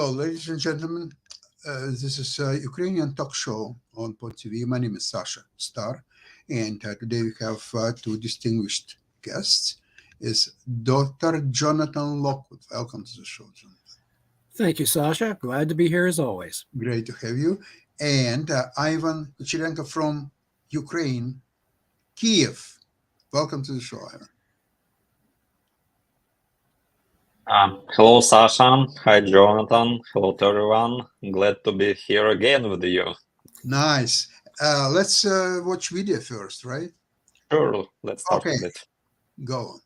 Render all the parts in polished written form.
So, ladies and gentlemen, this is a Ukrainian talk show on Pod TV. My name is Sasha Star, and today we have two distinguished guests. Is Dr. Jonathan Lockwood. Welcome to the show, Jonathan. Thank you, Sasha. Glad to be here as always. Great to have you. And Ivan Kucherenko from Ukraine, Kiev. Welcome to the show, Ivan. Hello, Sasha. Hi, Jonathan. Hello to everyone. Glad to be here again with you. Nice. Let's watch video first, right? Sure, let's start with it. Go on.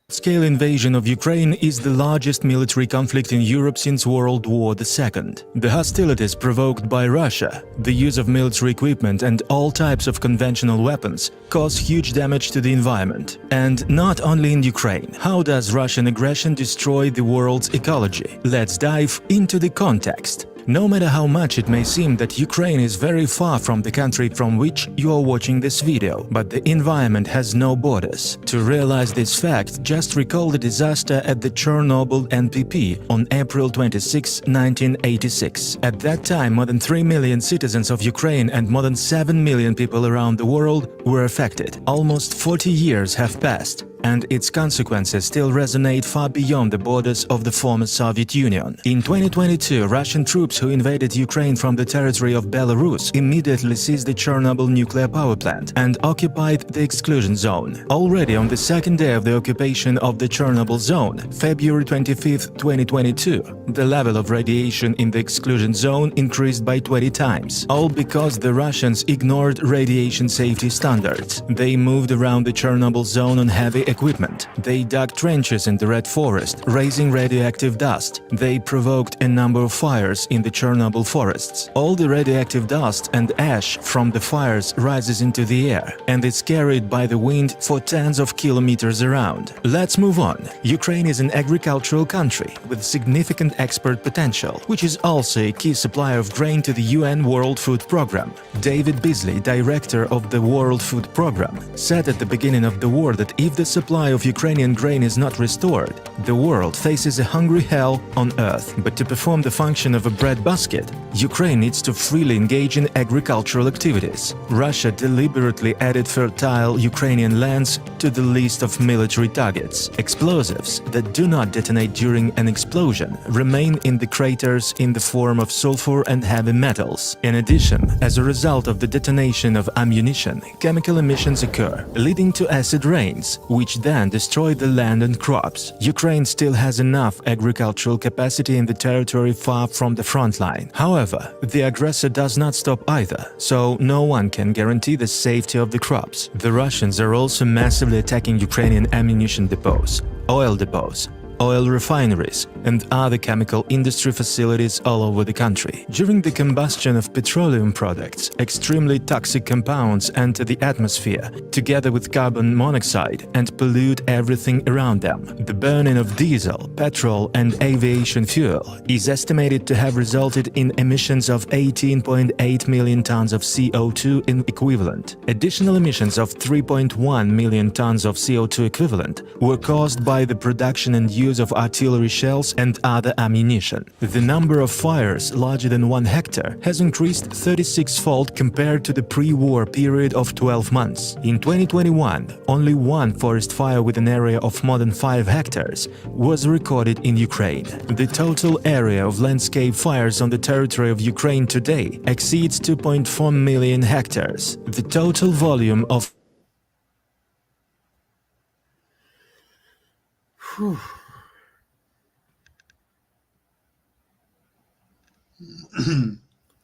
Scale invasion of Ukraine is the largest military conflict in Europe since World War II. The hostilities provoked by Russia, the use of military equipment and all types of conventional weapons cause huge damage to the environment. And not only in Ukraine. How does Russian aggression destroy the world's ecology? Let's dive into the context. No matter how much it may seem that Ukraine is very far from the country from which you are watching this video, but the environment has no borders. To realize this fact, just recall the disaster at the Chernobyl NPP on April 26, 1986. At that time, more than 3 million citizens of Ukraine and more than 7 million people around the world were affected. Almost 40 years have passed, and its consequences still resonate far beyond the borders of the former Soviet Union. In 2022, Russian troops who invaded Ukraine from the territory of Belarus immediately seized the Chernobyl nuclear power plant and occupied the exclusion zone. Already on the second day of the occupation of the Chernobyl zone, February 25, 2022, the level of radiation in the exclusion zone increased by 20 times, all because the Russians ignored radiation safety standards. They moved around the Chernobyl zone on heavy equipment. They dug trenches in the Red Forest, raising radioactive dust. They provoked a number of fires in the Chernobyl forests. All the radioactive dust and ash from the fires rises into the air, and it's carried by the wind for tens of kilometers around. Let's move on. Ukraine is an agricultural country with significant export potential, which is also a key supplier of grain to the UN World Food Programme. David Beasley, director of the World Food Programme, said at the beginning of the war that if the supply of Ukrainian grain is not restored, the world faces a hungry hell on earth. But to perform the function of a breadbasket, Ukraine needs to freely engage in agricultural activities. Russia deliberately added fertile Ukrainian lands to the list of military targets. Explosives that do not detonate during an explosion remain in the craters in the form of sulfur and heavy metals. In addition, as a result of the detonation of ammunition, chemical emissions occur, leading to acid rains, which then destroy the land and crops. Ukraine still has enough agricultural capacity in the territory far from the front line. However, the aggressor does not stop either, so no one can guarantee the safety of the crops. The Russians are also massively attacking Ukrainian ammunition depots, oil depots, oil refineries, and other chemical industry facilities all over the country. During the combustion of petroleum products, extremely toxic compounds enter the atmosphere, together with carbon monoxide, and pollute everything around them. The burning of diesel, petrol, and aviation fuel is estimated to have resulted in emissions of 18.8 million tons of CO2 in equivalent. Additional emissions of 3.1 million tons of CO2 equivalent were caused by the production and use of artillery shells and other ammunition. The number of fires larger than 1 hectare has increased 36-fold compared to the pre-war period of 12 months. In 2021, only one forest fire with an area of more than 5 hectares was recorded in Ukraine. The total area of landscape fires on the territory of Ukraine today exceeds 2.4 million hectares. The total volume of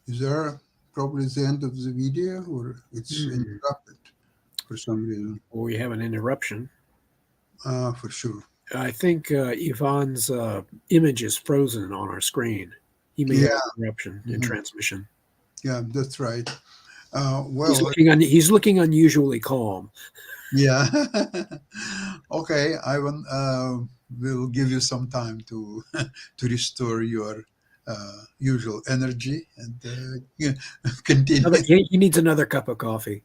Is there probably the end of the video, or it's interrupted for some reason? Or we have an interruption. For sure. I think Ivan's image is frozen on our screen. He may have an interruption in transmission. Yeah, that's right. He's looking unusually calm. Yeah. Okay, Ivan, we'll give you some time to restore your usual energy and continue. He needs another cup of coffee.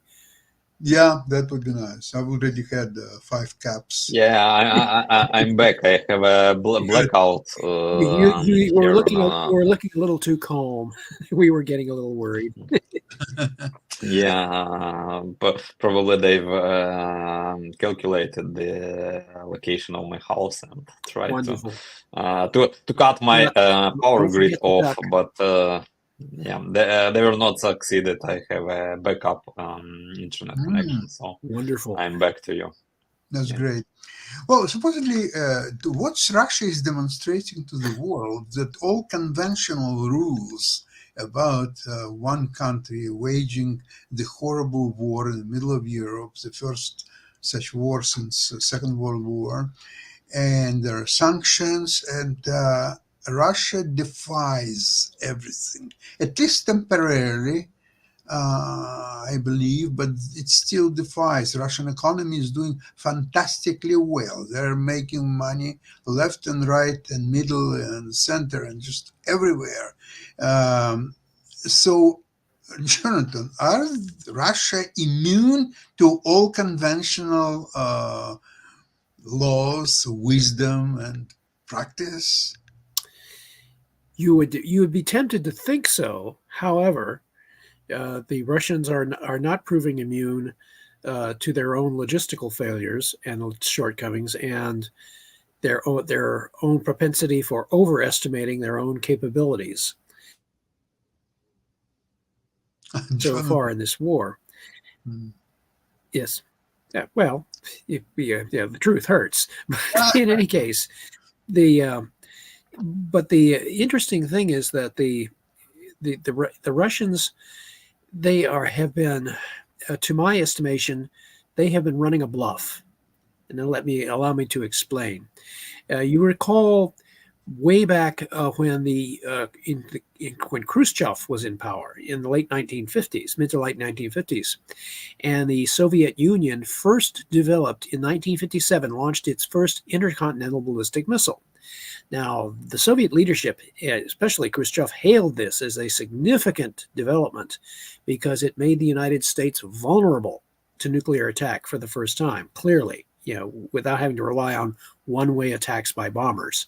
Yeah, that would be nice. I've already had 5 caps. Yeah, I'm back. I have a blackout You were here. looking a little too calm. We were getting a little worried. Yeah, but probably they've calculated the location of my house and tried Wonderful. to cut my power Don't grid forget the off, duck. but yeah, they were not succeeded. I have a backup internet connection, so Wonderful. I'm back to you. That's Yeah. great. Well, supposedly, what Russia is demonstrating to the world that all conventional rules about one country waging the horrible war in the middle of Europe, the first such war since the Second World War, and there are sanctions, and Russia defies everything, at least temporarily, I believe, but it still defies. Russian economy is doing fantastically well. They're making money left and right and middle and center and just everywhere. So, Jonathan, are Russia immune to all conventional laws, wisdom, and practice? You would be tempted to think so. However, the Russians are not proving immune to their own logistical failures and shortcomings, and their own propensity for overestimating their own capabilities so Jonathan. far in this war. Hmm. Yes. Well, the truth hurts. But in any case, but the interesting thing is that the Russians, they have been, to my estimation, they have been running a bluff. And then allow me to explain. You recall way back when when Khrushchev was in power in the late 1950s, mid to late 1950s, and the Soviet Union first developed in 1957, launched its first intercontinental ballistic missile. Now, the Soviet leadership, especially Khrushchev, hailed this as a significant development because it made the United States vulnerable to nuclear attack for the first time, clearly, without having to rely on one-way attacks by bombers.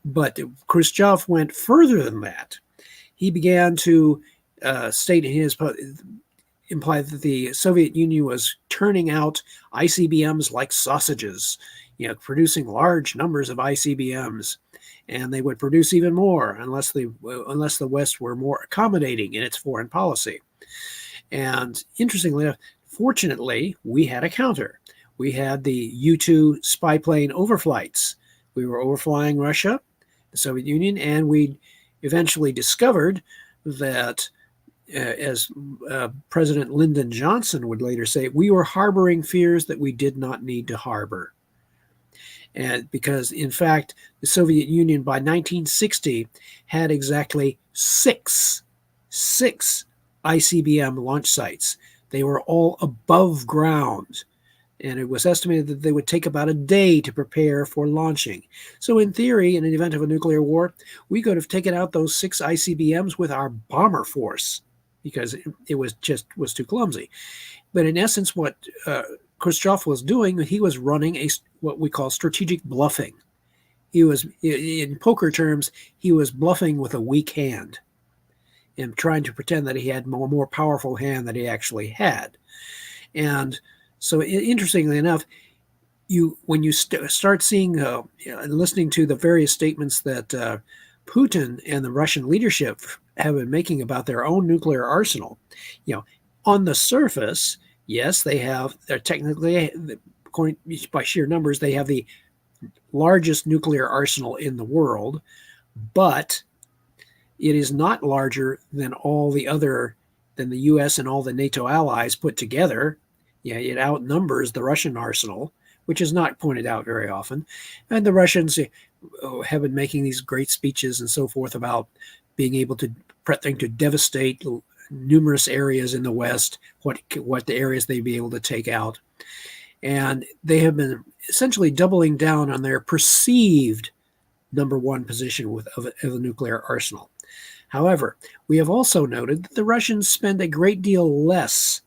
But Khrushchev went further than that. He began to state in his imply that the Soviet Union was turning out ICBMs like sausages, producing large numbers of ICBMs, and they would produce even more unless the West were more accommodating in its foreign policy. And interestingly enough, fortunately, we had a counter. We had the U-2 spy plane overflights. We were overflying Russia, the Soviet Union, and we eventually discovered that, as President Lyndon Johnson would later say, we were harboring fears that we did not need to harbor. And because, in fact, the Soviet Union by 1960 had exactly six ICBM launch sites. They were all above ground, and it was estimated that they would take about a day to prepare for launching. So in theory, in an event of a nuclear war, we could have taken out those 6 ICBMs with our bomber force because it was too clumsy. But in essence, what Khrushchev was doing, he was running what we call strategic bluffing. He was, in poker terms, he was bluffing with a weak hand and trying to pretend that he had a more powerful hand than he actually had. And so, interestingly enough, when you start seeing and listening to the various statements that Putin and the Russian leadership have been making about their own nuclear arsenal, on the surface, yes, they're technically, according by sheer numbers, they have the largest nuclear arsenal in the world, but it is not larger than than the U.S. and all the NATO allies put together. It outnumbers the Russian arsenal, which is not pointed out very often. And the Russians have been making these great speeches and so forth about being able to threatening to devastate numerous areas in the West, what the areas they'd be able to take out. And they have been essentially doubling down on their perceived number one position of a nuclear arsenal. However, we have also noted that the Russians spend a great deal less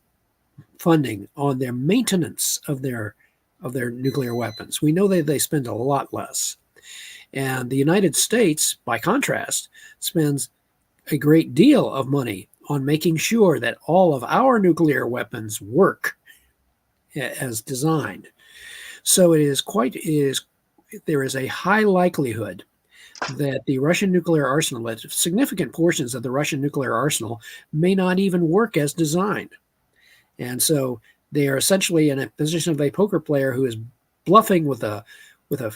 funding on their maintenance of their nuclear weapons. We know that they spend a lot less. And the United States, by contrast, spends a great deal of money on making sure that all of our nuclear weapons work as designed. So there is a high likelihood that the Russian nuclear arsenal, that significant portions of the Russian nuclear arsenal may not even work as designed. And so they are essentially in a position of a poker player who is bluffing with a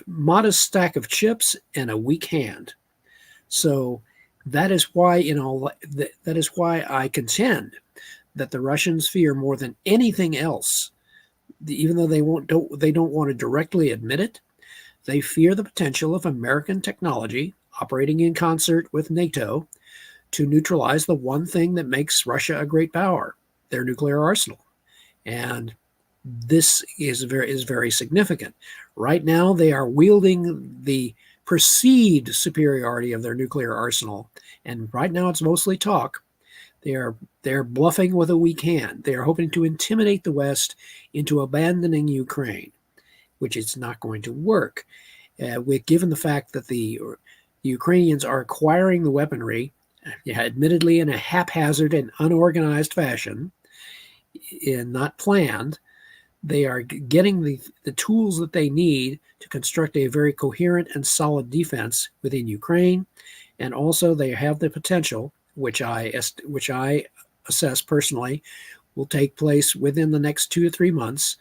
modest stack of chips and a weak hand. So that is why that is why I contend that the Russians fear more than anything else, even though they don't want to directly admit it, they fear the potential of American technology operating in concert with NATO to neutralize the one thing that makes Russia a great power, their nuclear arsenal. And this is very significant. Right now, they are wielding the perceived superiority of their nuclear arsenal, and right now it's mostly talk. They're bluffing with a weak hand. They are hoping to intimidate the West into abandoning Ukraine, which is not going to work. Given the fact that the Ukrainians are acquiring the weaponry, admittedly in a haphazard and unorganized fashion, not planned, they are getting the tools that they need to construct a very coherent and solid defense within Ukraine, and also they have the potential, which I assess personally, will take place within the next 2 to 3 months,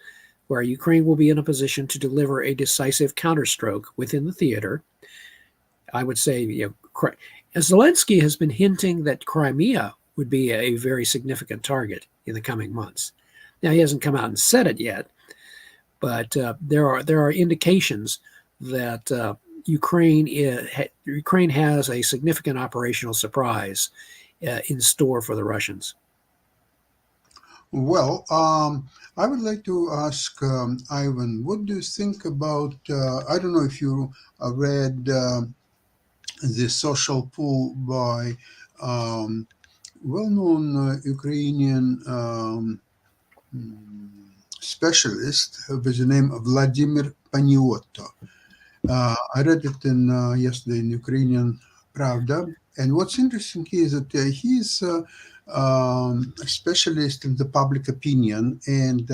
where Ukraine will be in a position to deliver a decisive counterstroke within the theater. I would say, Zelensky has been hinting that Crimea would be a very significant target in the coming months. Now, he hasn't come out and said it yet, but there are indications that Ukraine has a significant operational surprise in store for the Russians. Well, I would like to ask Ivan, what do you think about, I don't know if you read the social poll by well-known Ukrainian specialist with the name of Vladimir Paniotto. I read it yesterday in Ukrainian Pravda. And what's interesting here is that he's a specialist in the public opinion and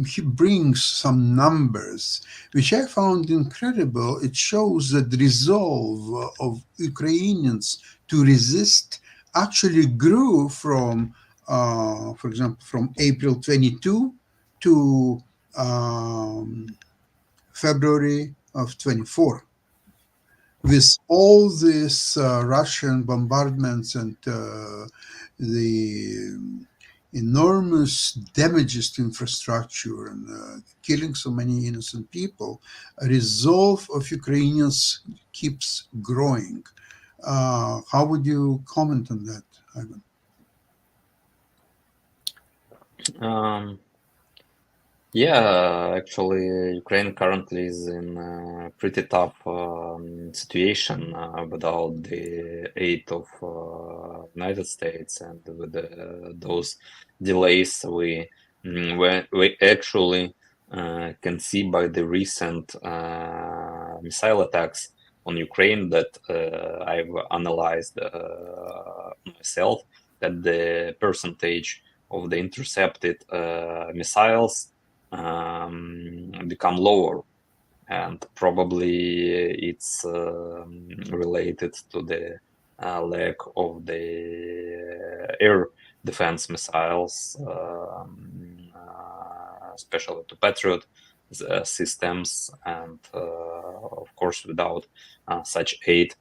he brings some numbers, which I found incredible. It shows that the resolve of Ukrainians to resist actually grew from, for example, from April 22 to February of 24. With all these Russian bombardments and the enormous damages to infrastructure and killing so many innocent people, a resolve of Ukrainians keeps growing. How would you comment on that, Ivan? Actually, Ukraine currently is in a pretty tough situation without the aid of United States, and with those delays we actually can see by the recent missile attacks on Ukraine that I've analyzed myself, that the percentage of the intercepted missiles become lower, and probably it's related to the lack of the air defense missiles, especially to Patriot systems, and of course without such aid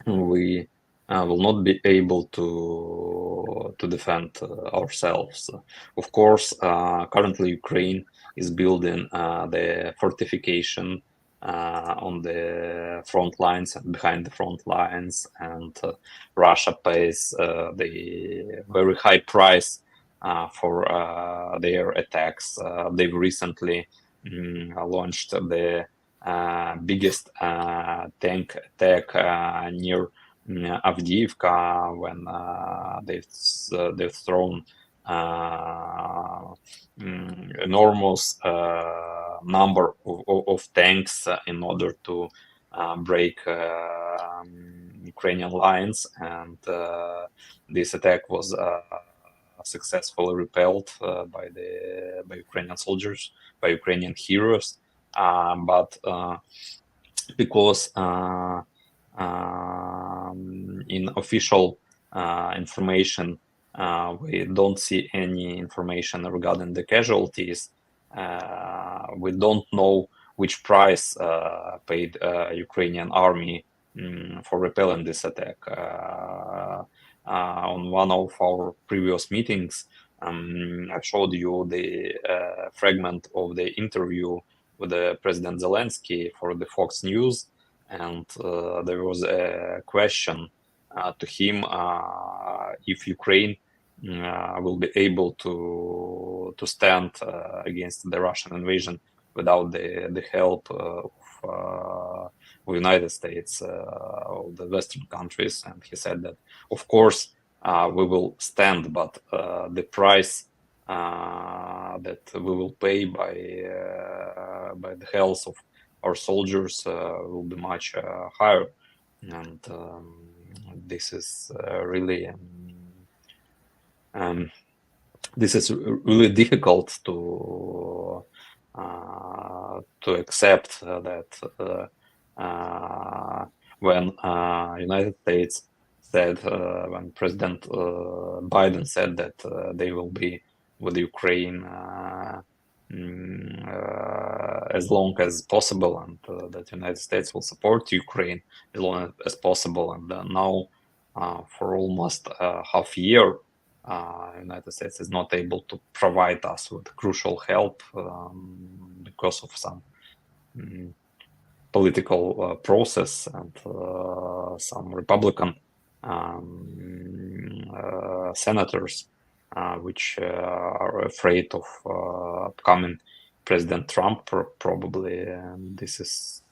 we will not be able to defend ourselves. Of course, currently Ukraine is building the fortification on the front lines and behind the front lines, and Russia pays the very high price for their attacks. They've recently launched the biggest tank attack near Avdiivka when they've thrown enormous number of tanks in order to break Ukrainian lines, and this attack was successfully repelled by Ukrainian soldiers, by Ukrainian heroes. But because in official information we don't see any information regarding the casualties. We don't know which price paid Ukrainian army for repelling this attack. On one of our previous meetings, I showed you the fragment of the interview with President Zelensky for the Fox News, and there was a question to him if Ukraine will be able to stand against the Russian invasion without the help of the United States, of the Western countries. And he said that, of course, we will stand, but the price that we will pay by the health of our soldiers will be much higher, and this is really difficult to accept that when United States said, when President Biden said that they will be with Ukraine as long as possible, and that the United States will support Ukraine as long as possible. And now, for almost half a year, United States is not able to provide us with crucial help because of some political process and some Republican senators which are afraid of upcoming President Trump probably, and this is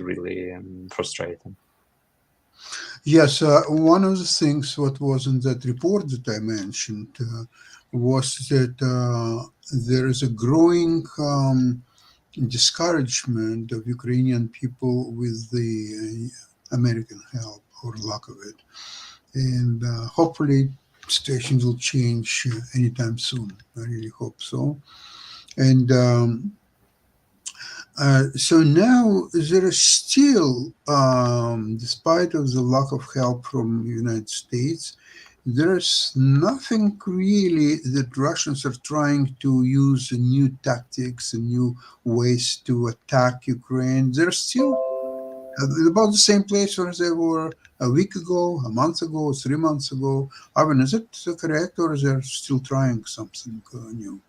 really frustrating. Yes, one of the things what was in that report that I mentioned was that there is a growing discouragement of Ukrainian people with the American help or lack of it, and hopefully situations will change anytime soon. I really hope so. And so now there is still, despite of the lack of help from the United States, there is nothing really that Russians are trying to use new tactics and new ways to attack Ukraine. They're still about the same place where they were a week ago, a month ago, 3 months ago. Ivan, is it correct, or is they still trying something new?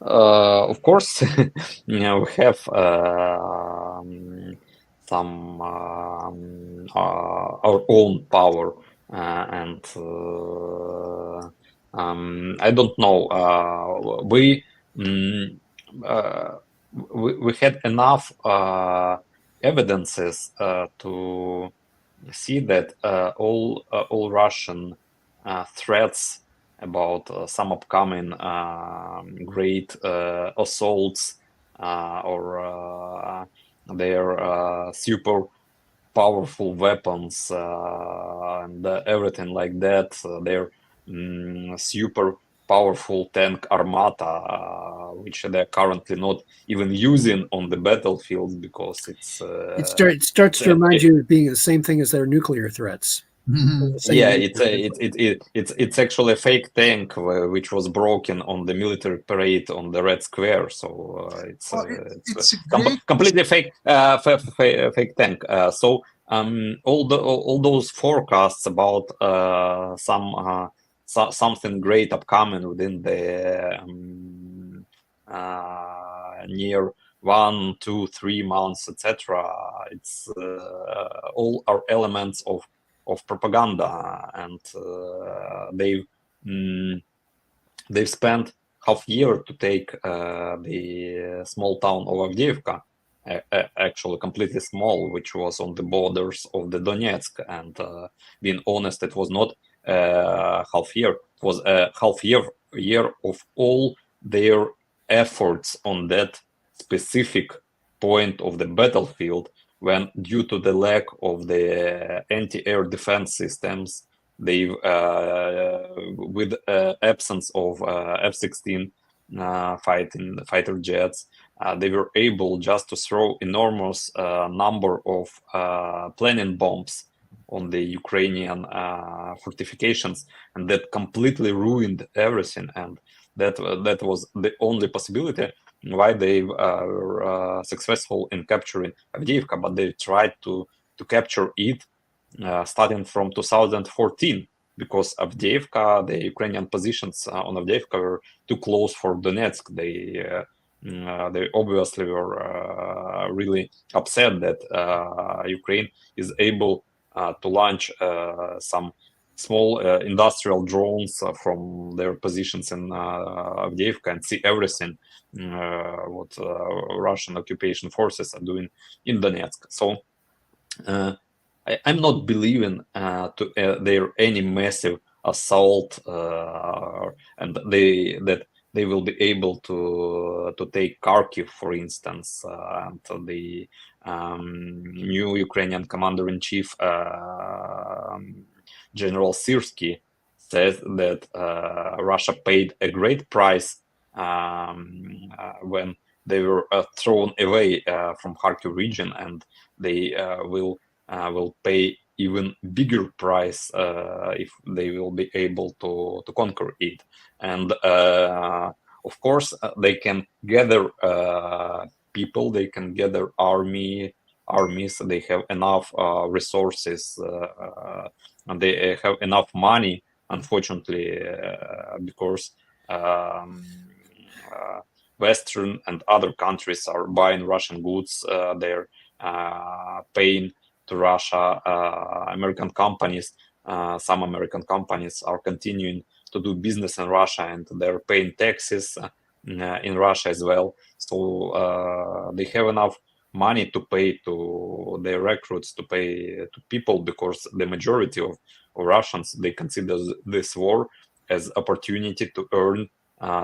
Of course, we have some our own power, and I don't know. We had enough evidences to see that all Russian threats about some upcoming great assaults or their super powerful weapons and everything like that, their super powerful tank armata, which they're currently not even using on the battlefield because it's it starts to remind you of being the same thing as their nuclear threats. Yeah, it's actually a fake tank which was broken on the military parade on the Red Square. So it's completely fake fake tank. So all those forecasts about something great upcoming within the near 1, 2, 3 months, etc. It's all are elements of propaganda, and they've spent half year to take the small town of Avdiivka, actually completely small, which was on the borders of the Donetsk. And being honest, it was not half year. It was a half year of all their efforts on that specific point of the battlefield, when due to the lack of the anti-air defense systems, they with absence of F-16 fighter jets, they were able just to throw enormous number of planning bombs on the Ukrainian fortifications, and that completely ruined everything. And that was the only possibility why they were successful in capturing Avdiivka, but they tried to capture it starting from 2014, because Avdiivka, the Ukrainian positions on Avdiivka were too close for Donetsk. They obviously were really upset that Ukraine is able to launch some small industrial drones from their positions in Avdiivka and see everything what Russian occupation forces are doing in Donetsk. So I'm not believing to their any massive assault, and that they will be able to take Kharkiv, for instance. And the new Ukrainian commander-in-chief, General Syrskyi, says that Russia paid a great price when they were thrown away from Kharkiv region, and they will pay even bigger price if they will be able to conquer it. And of course, they can gather people, they can gather armies, they have enough resources, and they have enough money, unfortunately, because Western and other countries are buying Russian goods, they're paying to Russia. American companies, some American companies are continuing to do business in Russia, and they're paying taxes in Russia as well. So they have enough money to pay to their recruits, to pay to people, because the majority of Russians, they consider this war as opportunity to earn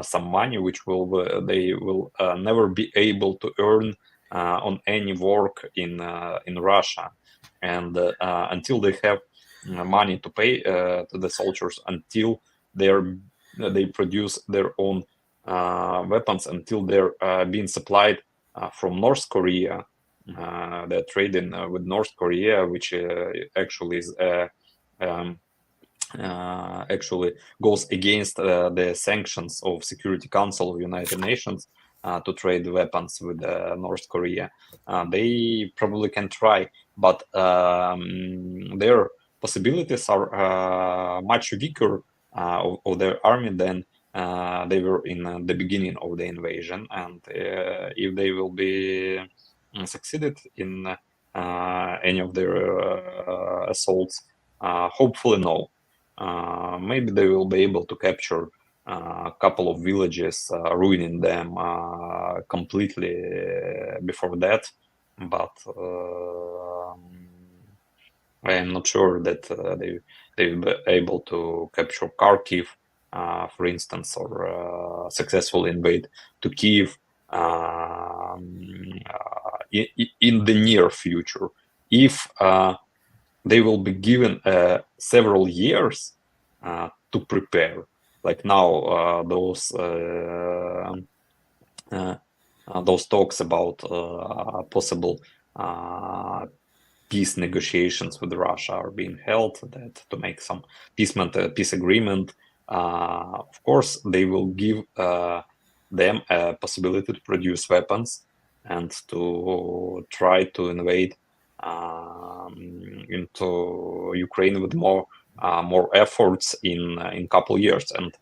some money, which they will never be able to earn on any work in Russia. And until they have money to pay to the soldiers, until they produce their own weapons, until they're being supplied from North Korea, they're trading with North Korea, which actually is actually goes against the sanctions of Security Council of United Nations to trade weapons with North Korea. They probably can try, but their possibilities are much weaker of their army than they were in the beginning of the invasion. And if they will be succeeded in any of their assaults, hopefully no. Maybe they will be able to capture a couple of villages, ruining them completely before that, but I am not sure that they will be able to capture Kharkiv, for instance, or successfully invade to Kiev in the near future. If they will be given several years to prepare. Like now, those talks about possible peace negotiations with Russia are being held, that to make some peace agreement. Of course, they will give them a possibility to produce weapons and to try to invade into Ukraine with more efforts in couple years, and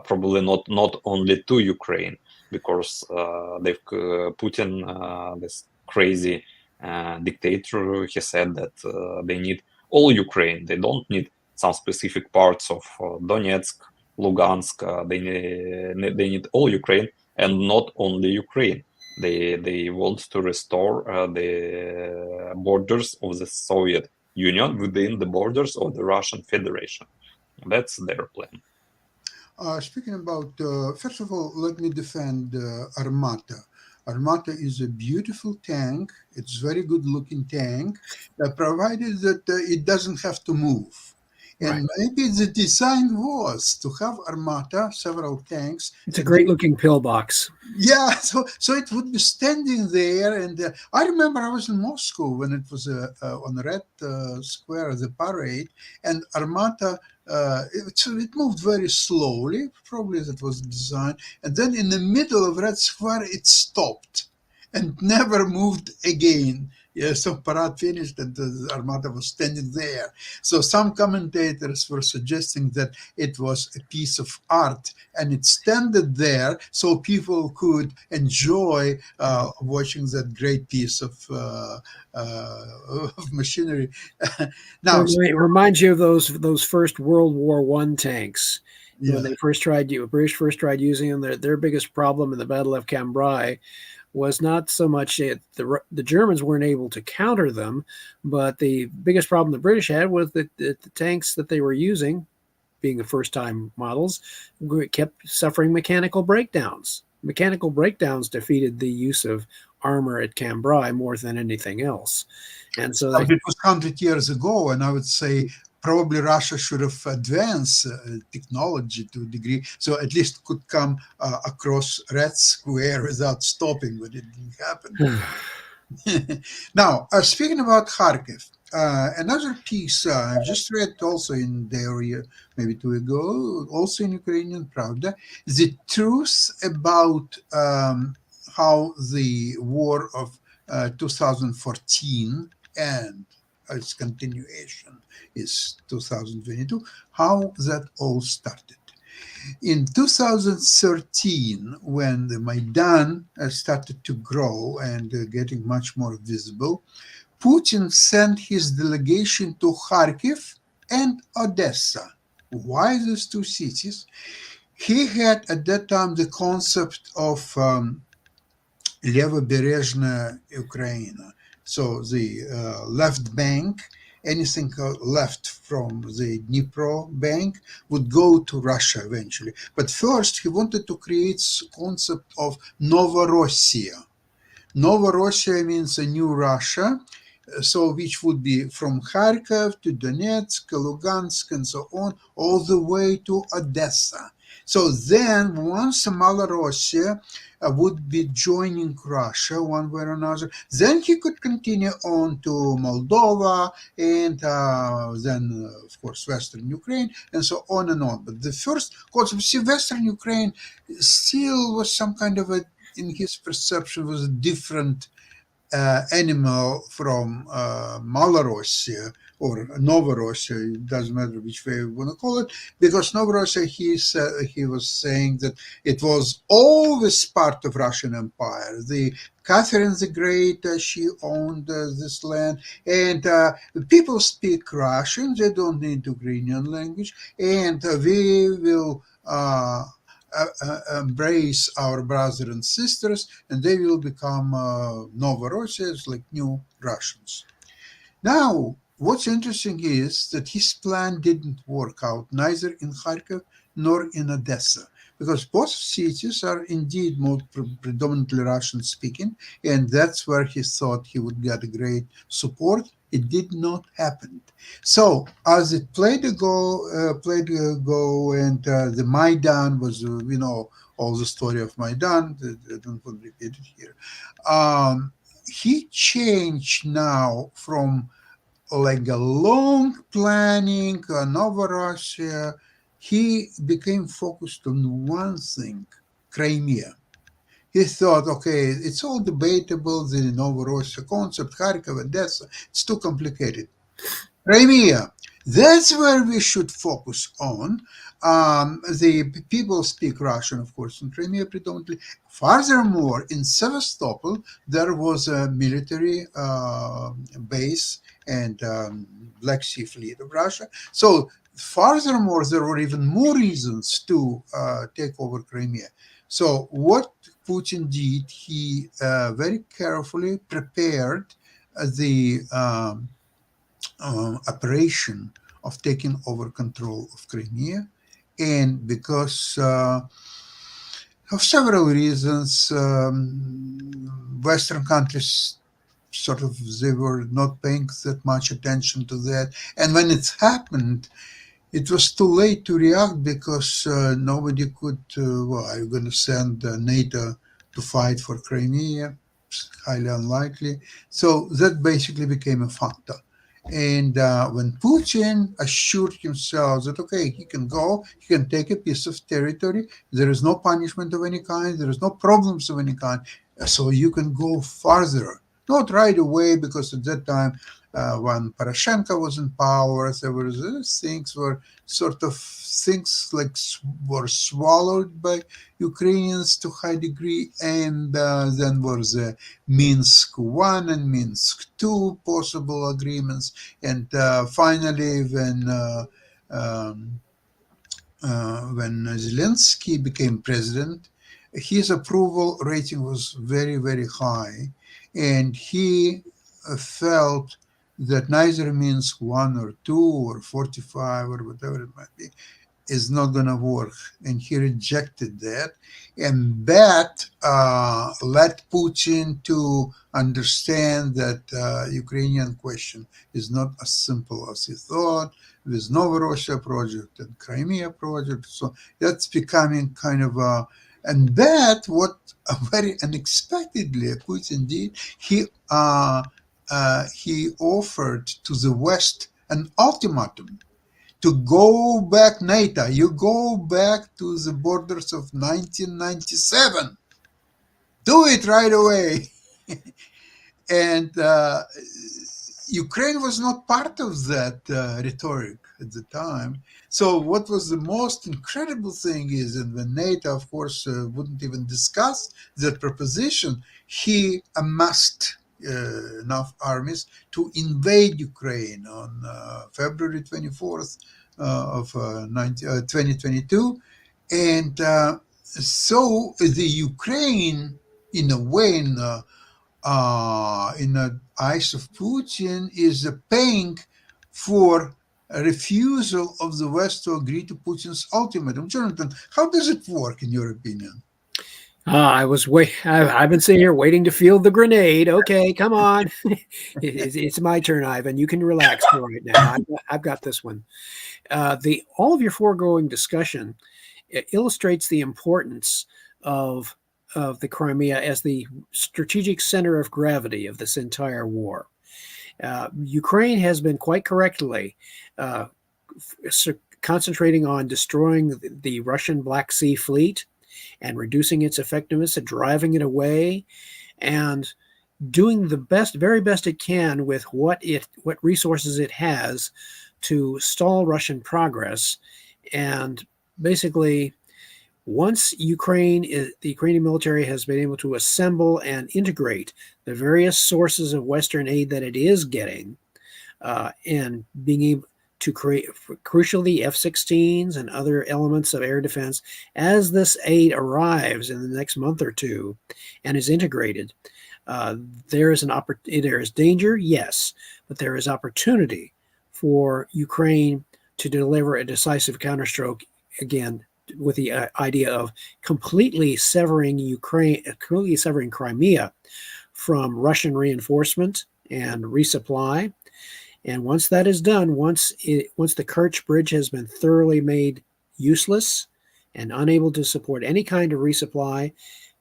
probably not only to Ukraine, because they've Putin, this crazy dictator, he said that they need all Ukraine. They don't need some specific parts of Donetsk, Lugansk. They need all Ukraine, and not only Ukraine. They want to restore the borders of the Soviet Union within the borders of the Russian Federation. That's their plan. Speaking about, first of all, let me defend Armata. Armata is a beautiful tank. It's a very good looking tank, provided that it doesn't have to move. Right. And maybe the design was to have Armata, several tanks. It's a and great looking pillbox. yeah, so it would be standing there, and I remember I was in Moscow when it was on Red Square, the parade, and Armata. It moved very slowly. Probably that was the design, and then in the middle of Red Square, it stopped and never moved again. Yeah, so parade finished, and the Armata was standing there. So some commentators were suggesting that it was a piece of art, and it standed there so people could enjoy watching that great piece of machinery. Now, It reminds you of those first World War I tanks. yeah, When they British first tried using them, their biggest problem in the Battle of Cambrai was not so much the Germans weren't able to counter them, but the biggest problem the British had was that the tanks that they were using, being the first time models, kept suffering mechanical breakdowns. Mechanical breakdowns defeated the use of armor at Cambrai more than anything else. And so it was 100 years ago, and I would say probably Russia should have advanced technology to a degree, so at least could come across Red Square without stopping, but it didn't happen. Now, speaking about Kharkiv, another piece I just read also in the area maybe 2 ago, also in Ukrainian Pravda, the truth about how the war of 2014 and its continuation is 2022, how that all started. In 2013, when the Maidan started to grow and getting much more visible, Putin sent his delegation to Kharkiv and Odessa. Why these two cities? He had at that time the concept of Levoberezhna Ukraine, so the left bank, anything left from the Dnipro bank would go to Russia eventually. But first, he wanted to create concept of Novorossiya. Novorossiya means a new Russia, so which would be from Kharkov to Donetsk, Lugansk, and so on, all the way to Odessa. So then, once Malorussia would be joining Russia one way or another, then he could continue on to Moldova and then, of course, Western Ukraine, and so on and on. But the first concept, see, Western Ukraine still was some kind of a, in his perception, was a different animal from Malorussia or Novorossiya, it doesn't matter which way we want to call it, because Novorossiya, he was saying that it was always part of Russian Empire. The Catherine the Great, she owned this land, and people speak Russian, they don't need Ukrainian language, and we will embrace our brothers and sisters, and they will become Novorossians, like new Russians. Now, what's interesting is that his plan didn't work out, neither in Kharkiv nor in Odessa, because both cities are indeed more predominantly Russian-speaking, and that's where he thought he would get a great support. It did not happen. So, as it played ago, and the Maidan was, all the story of Maidan. I don't want to repeat it here. He changed now from like a long planning, Novorossiya. He became focused on one thing, Crimea. He thought, okay, it's all debatable, the Novorossiya concept, Kharkov, Odessa, it's too complicated. Crimea, that's where we should focus on. The people speak Russian, of course, in Crimea predominantly. Furthermore, in Sevastopol, there was a military base and Black Sea Fleet of Russia. So, furthermore, there were even more reasons to take over Crimea. So, what Putin did, he very carefully prepared the operation of taking over control of Crimea. And because of several reasons, Western countries sort of, they were not paying that much attention to that. And when it happened, it was too late to react because nobody could, well, are you going to send NATO to fight for Crimea? It's highly unlikely. So that basically became a factor. And when Putin assured himself that, okay, he can go, he can take a piece of territory, there is no punishment of any kind, there is no problems of any kind, so you can go farther. Not right away, because at that time, when Poroshenko was in power, there were things were sort of things like were swallowed by Ukrainians to high degree, and then was Minsk I and Minsk II possible agreements, and finally when Zelensky became president, his approval rating was very, very high, and he felt that neither Minsk 1 or 2 or 45 or whatever it might be is not going to work, and he rejected that, and that led Putin to understand that Ukrainian question is not as simple as he thought, with Novorossiya project and Crimea project. So that's becoming kind of a, and that what very unexpectedly Putin did, he offered to the West an ultimatum to go back NATO. You go back to the borders of 1997. Do it right away. And Ukraine was not part of that rhetoric at the time. So what was the most incredible thing is that when NATO, of course, wouldn't even discuss that proposition, he amassed enough armies to invade Ukraine on February 24th of 2022. And so the Ukraine, in a way, in the eyes of Putin, is paying for a refusal of the West to agree to Putin's ultimatum. Jonathan, how does it work in your opinion? I've been sitting here waiting to field the grenade. Okay, come on. It's my turn, Ivan. You can relax for right now. I've got this one. All of your foregoing discussion illustrates the importance of the Crimea as the strategic center of gravity of this entire war. Ukraine has been quite correctly concentrating on destroying the Russian Black Sea fleet and reducing its effectiveness and driving it away, and doing the very best it can with what resources it has to stall Russian progress. And basically, once the Ukrainian military has been able to assemble and integrate the various sources of Western aid that it is getting, and being able to create, crucially, F-16s and other elements of air defense, as this aid arrives in the next month or two and is integrated, there is danger, yes, but there is opportunity for Ukraine to deliver a decisive counterstroke, again, with the idea of completely severing Crimea from Russian reinforcement and resupply. And once that is done, once the Kerch Bridge has been thoroughly made useless and unable to support any kind of resupply,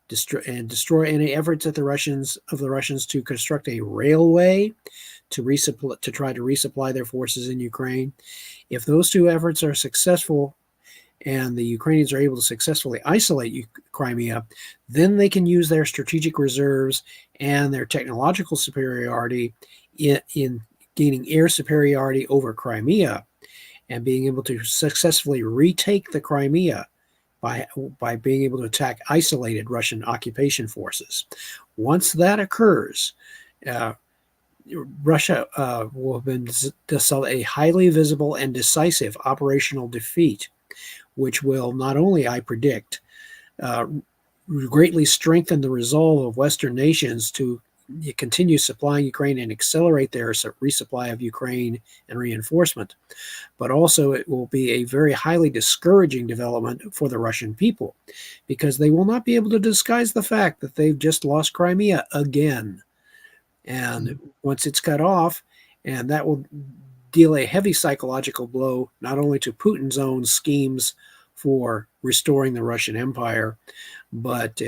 destroy any efforts of the Russians to construct a railway to try to resupply their forces in Ukraine, if those two efforts are successful, and the Ukrainians are able to successfully isolate Crimea, then they can use their strategic reserves and their technological superiority in gaining air superiority over Crimea and being able to successfully retake the Crimea by being able to attack isolated Russian occupation forces. Once that occurs, Russia will have been a highly visible and decisive operational defeat, which will not only, I predict, greatly strengthen the resolve of Western nations to continue supplying Ukraine and accelerate their resupply of Ukraine and reinforcement. But also, it will be a very highly discouraging development for the Russian people, because they will not be able to disguise the fact that they've just lost Crimea again. And once it's cut off, and that will deal a heavy psychological blow not only to Putin's own schemes for restoring the Russian Empire, but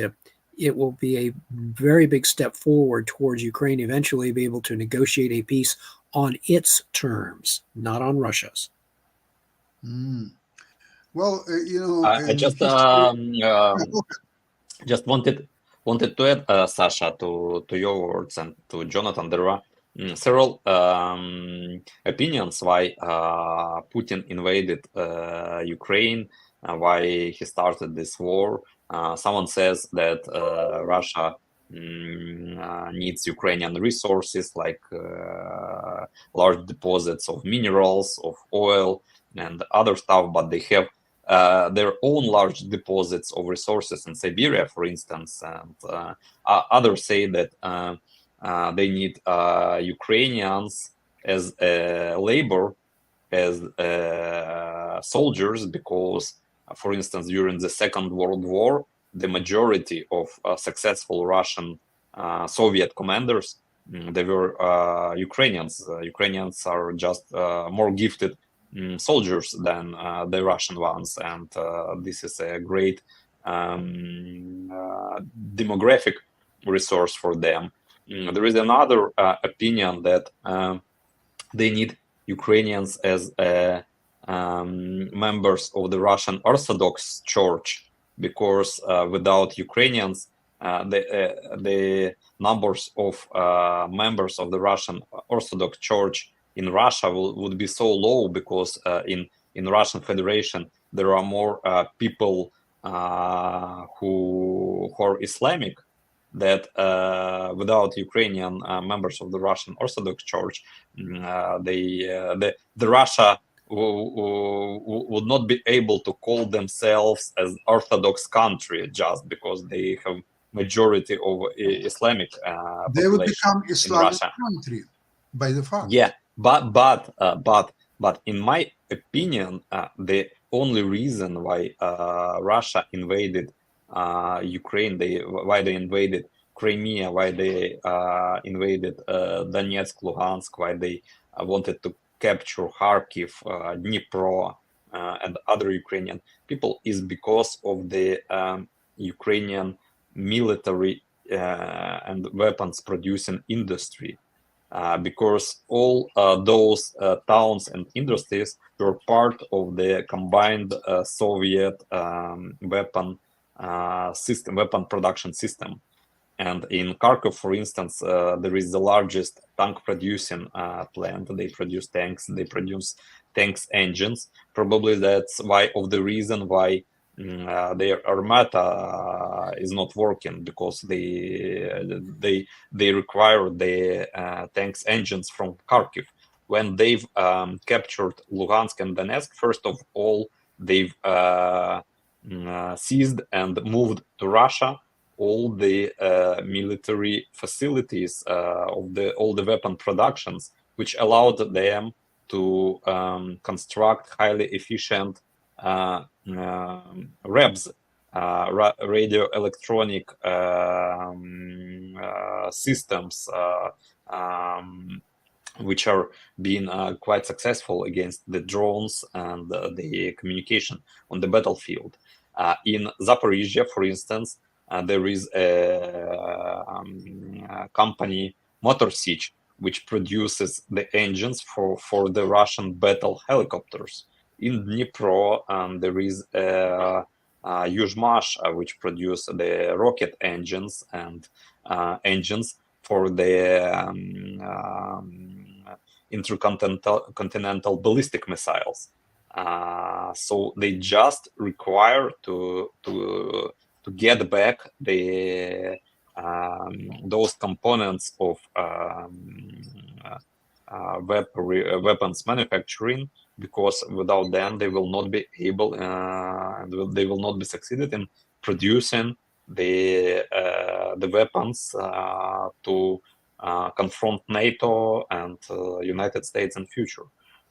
it will be a very big step forward towards Ukraine eventually be able to negotiate a peace on its terms, not on Russia's. Well, I in just history, just wanted to add, Sasha, to your words and to Jonathan. There are several opinions why Putin invaded Ukraine, why he started this war. Someone says that Russia needs Ukrainian resources like large deposits of minerals, of oil, and other stuff, but they have their own large deposits of resources in Siberia, for instance, and others say that they need Ukrainians as labor, as soldiers, because, for instance, during the Second World War, the majority of successful Russian Soviet commanders, they were Ukrainians. Ukrainians are just more gifted soldiers than the Russian ones, and this is a great demographic resource for them. There is another opinion that they need Ukrainians as members of the Russian Orthodox Church, because without Ukrainians, the numbers of members of the Russian Orthodox Church in Russia would be so low, because in Russian Federation there are more people who are Islamic, that without Ukrainian members of the Russian Orthodox Church, the Russia would not be able to call themselves as Orthodox country, just because they have majority of Islamic they would population become in Islamic Russia. country by default. Yeah, but in my opinion, the only reason why Russia invaded Ukraine, why they invaded Crimea, why they invaded Donetsk, Luhansk, why they wanted to capture Kharkiv, Dnipro, and other Ukrainian people, is because of the Ukrainian military and weapons producing industry. Because all those towns and industries were part of the combined Soviet weapon production system. And in Kharkov, for instance, there is the largest tank producing plant. They produce tanks engines. Probably that's the reason why their armata is not working, because they require the tanks engines from Kharkiv. When they've captured Luhansk and Donetsk, first of all, they've seized and moved to Russia all the military facilities of all the weapon productions, which allowed them to construct highly efficient REBs, radio electronic systems, which are being quite successful against the drones and the communication on the battlefield. In Zaporizhia, for instance, there is a company, Motor Sich, which produces the engines for the Russian battle helicopters. In Dnipro, there is Yuzhmash, which produce the rocket engines and engines for the intercontinental ballistic missiles. So they just require to get back the those components of weapons manufacturing, because without them they will not be able they will not be succeeded in producing the weapons to confront NATO and United States in future,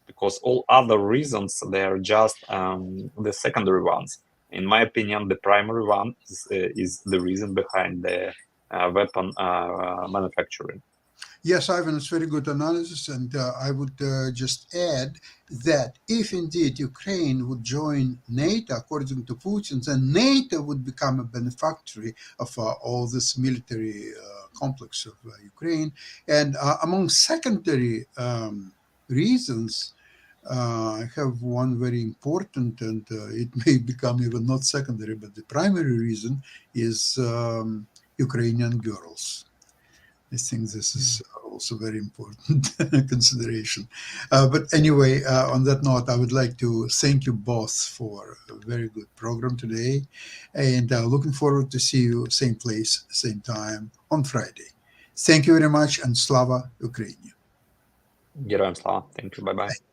because all other reasons, they are just the secondary ones. In my opinion, the primary one is the reason behind the weapon manufacturing. Yes, Ivan, it's very good analysis, and I would just add that if indeed Ukraine would join NATO, according to Putin, then NATO would become a beneficiary of all this military complex of Ukraine. And among secondary reasons, I have one very important, and it may become even not secondary, but the primary reason is Ukrainian girls. I think this is also very important consideration. But anyway, on that note, I would like to thank you both for a very good program today, and looking forward to see you same place, same time on Friday. Thank you very much, and Slava Ukraini. Героям слава. Thank you. Bye-bye.